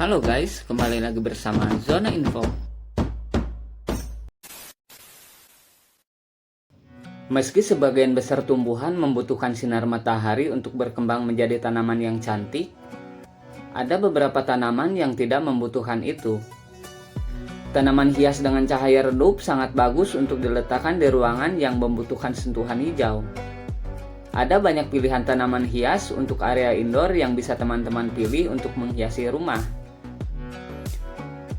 Halo guys, kembali lagi bersama Zona Info. Meski sebagian besar tumbuhan membutuhkan sinar matahari untuk berkembang menjadi tanaman yang cantik, ada beberapa tanaman yang tidak membutuhkan itu. Tanaman hias dengan cahaya redup sangat bagus untuk diletakkan di ruangan yang membutuhkan sentuhan hijau. Ada banyak pilihan tanaman hias untuk area indoor yang bisa teman-teman pilih untuk menghiasi rumah.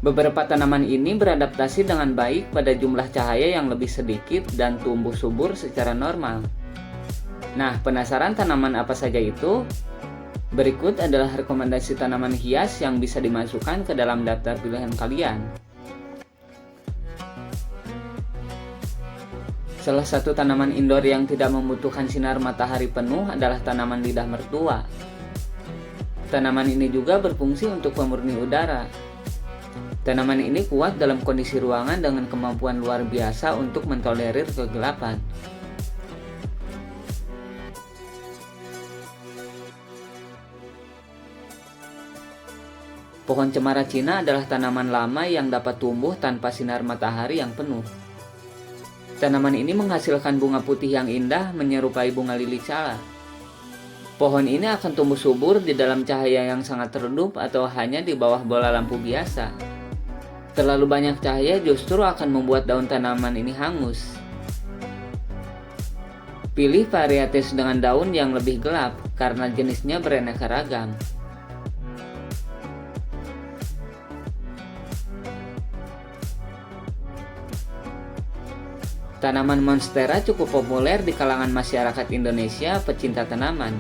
Beberapa tanaman ini beradaptasi dengan baik pada jumlah cahaya yang lebih sedikit dan tumbuh subur secara normal. Nah, penasaran tanaman apa saja itu? Berikut adalah rekomendasi tanaman hias yang bisa dimasukkan ke dalam daftar pilihan kalian. Salah satu tanaman indoor yang tidak membutuhkan sinar matahari penuh adalah tanaman lidah mertua. Tanaman ini juga berfungsi untuk pemurni udara. Tanaman ini kuat dalam kondisi ruangan dengan kemampuan luar biasa untuk mentolerir kegelapan. Pohon cemara Cina adalah tanaman lama yang dapat tumbuh tanpa sinar matahari yang penuh. Tanaman ini menghasilkan bunga putih yang indah menyerupai bunga lili cala. Pohon ini akan tumbuh subur di dalam cahaya yang sangat redup atau hanya di bawah bola lampu biasa. Terlalu banyak cahaya justru akan membuat daun tanaman ini hangus. Pilih varietas dengan daun yang lebih gelap karena jenisnya beraneka ragam. Tanaman monstera cukup populer di kalangan masyarakat Indonesia pecinta tanaman.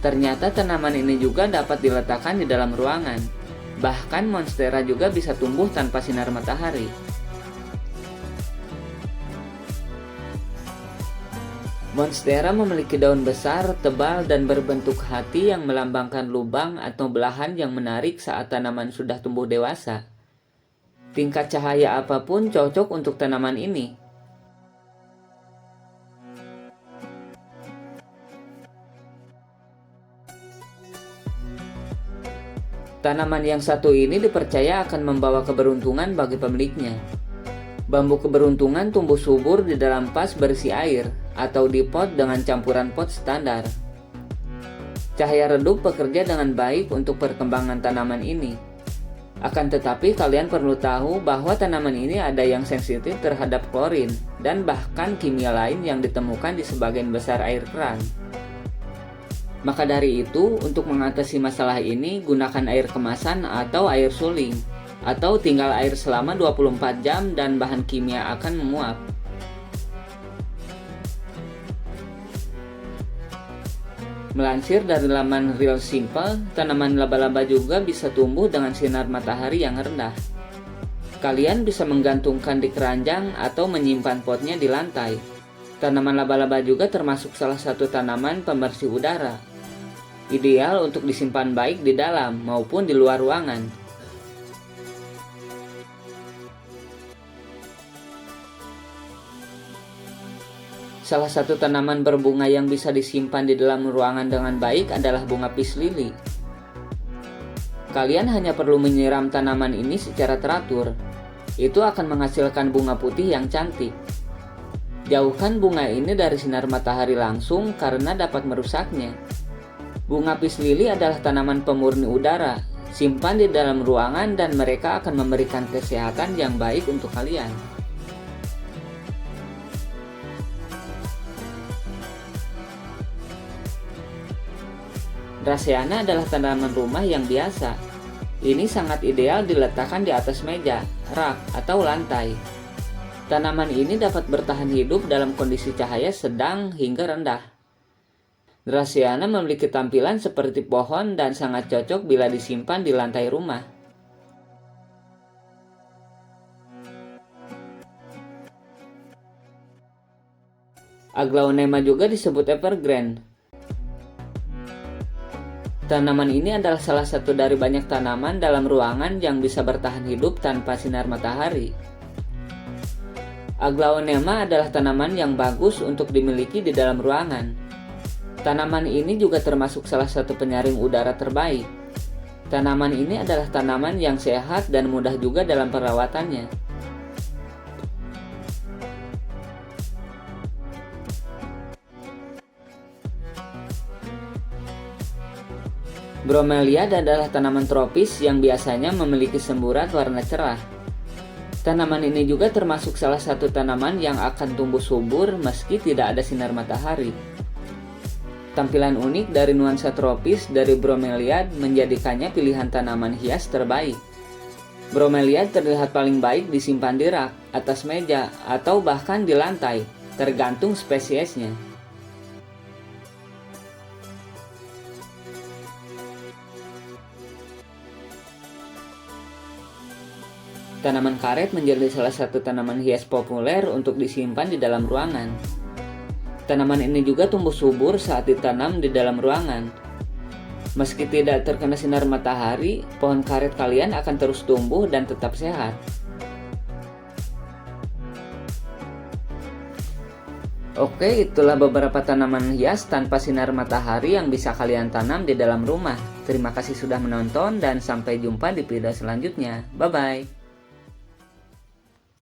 Ternyata tanaman ini juga dapat diletakkan di dalam ruangan. Bahkan monstera juga bisa tumbuh tanpa sinar matahari. Monstera memiliki daun besar, tebal, dan berbentuk hati yang melambangkan lubang atau belahan yang menarik saat tanaman sudah tumbuh dewasa. Tingkat cahaya apapun cocok untuk tanaman ini. Tanaman yang satu ini dipercaya akan membawa keberuntungan bagi pemiliknya. Bambu keberuntungan tumbuh subur di dalam vas berisi air atau di pot dengan campuran pot standar. Cahaya redup bekerja dengan baik untuk perkembangan tanaman ini. Akan tetapi kalian perlu tahu bahwa tanaman ini ada yang sensitif terhadap klorin dan bahkan kimia lain yang ditemukan di sebagian besar air keran. Maka dari itu, untuk mengatasi masalah ini, gunakan air kemasan atau air suling, atau tinggal air selama 24 jam dan bahan kimia akan menguap. Melansir dari laman Real Simple, tanaman laba-laba juga bisa tumbuh dengan sinar matahari yang rendah. Kalian bisa menggantungkan di keranjang atau menyimpan potnya di lantai. Tanaman laba-laba juga termasuk salah satu tanaman pembersih udara. Ideal untuk disimpan baik di dalam maupun di luar ruangan. Salah satu tanaman berbunga yang bisa disimpan di dalam ruangan dengan baik adalah bunga peace lily. Kalian hanya perlu menyiram tanaman ini secara teratur. Itu akan menghasilkan bunga putih yang cantik. Jauhkan bunga ini dari sinar matahari langsung karena dapat merusaknya. Bunga peace lily adalah tanaman pemurni udara. Simpan di dalam ruangan dan mereka akan memberikan kesehatan yang baik untuk kalian. Raseana adalah tanaman rumah yang biasa. Ini sangat ideal diletakkan di atas meja, rak, atau lantai. Tanaman ini dapat bertahan hidup dalam kondisi cahaya sedang hingga rendah. Raseana memiliki tampilan seperti pohon dan sangat cocok bila disimpan di lantai rumah. Aglaonema juga disebut evergreen. Tanaman ini adalah salah satu dari banyak tanaman dalam ruangan yang bisa bertahan hidup tanpa sinar matahari. Aglaonema adalah tanaman yang bagus untuk dimiliki di dalam ruangan. Tanaman ini juga termasuk salah satu penyaring udara terbaik. Tanaman ini adalah tanaman yang sehat dan mudah juga dalam perawatannya. Bromeliad adalah tanaman tropis yang biasanya memiliki semburat warna cerah. Tanaman ini juga termasuk salah satu tanaman yang akan tumbuh subur meski tidak ada sinar matahari. Tampilan unik dari nuansa tropis dari bromeliad menjadikannya pilihan tanaman hias terbaik. Bromeliad terlihat paling baik disimpan di rak, atas meja, atau bahkan di lantai, tergantung spesiesnya. Tanaman karet menjadi salah satu tanaman hias populer untuk disimpan di dalam ruangan. Tanaman ini juga tumbuh subur saat ditanam di dalam ruangan. Meski tidak terkena sinar matahari, pohon karet kalian akan terus tumbuh dan tetap sehat. Oke, itulah beberapa tanaman hias tanpa sinar matahari yang bisa kalian tanam di dalam rumah. Terima kasih sudah menonton dan sampai jumpa di video selanjutnya. Bye-bye.